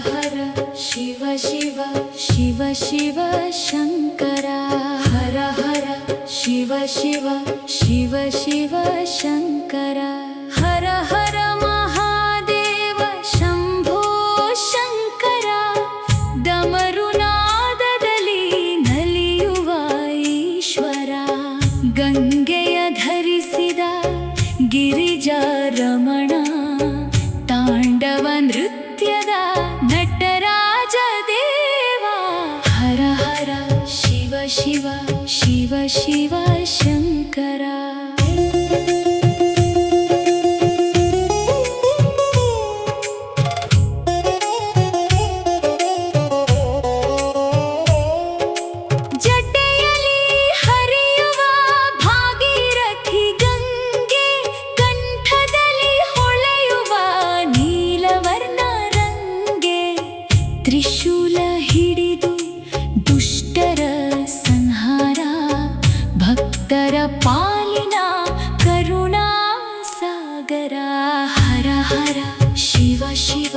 ಹರ ಶಿವ ಶಿವ ಶಿವ ಶಿವ ಶಂಕರ ಹರ ಹರ ಶಿವ ಶಿವ ಶಿವ ಶಿವ ಶಂಕರ ಹರ ಹರ ಮಹಾದೇವ ಶಂಭೋ ಶಂಕರ ಡಮರುನಾದದಲ್ಲಿ ನಲಿಯುವ ಈಶ್ವರ ಗಂಗೆಯ ಧರಿಸಿದ ಗಿರಿಜಾರಮಣ ತಾಂಡವ ನೃತ್ಯದ ನಟರಾಜ ದೇವ ಹರ ಹರ ಶಿವ ಶಿವ ಶಿವ ಶಿವ ಶಂಕರ ತ್ರಿಶೂಲ ಹಿಡಿದು ದುಷ್ಟರ ಸಂಹಾರ ಭಕ್ತರ ಪಾಲಿನ ಕರುಣಾ ಸಾಗರ ಹರ ಹರ ಶಿವ ಶಿವ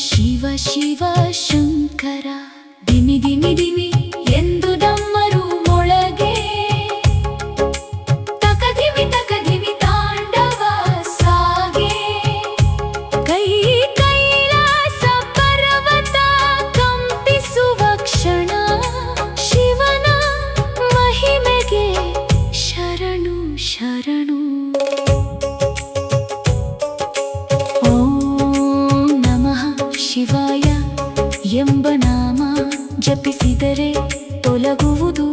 ಶಿವ ಶಿವ ಶಂಕರ ದಿಮಿ ದಿಮಿ ದಿಮಿ ಎಂದು ಡಮ್ಮರು ಮೊಳಗೆ ತಕದಿಮಿ ತಕದಿಮಿ ತಾಂಡವ ಸಾಗೆ ಕೈ ಶರಣು ಓಂ ನಮಃ ಶಿವಾಯ ಎಂಬ ನಾಮ ಜಪಿಸಿದರೆ ತೊಲಗುವುದು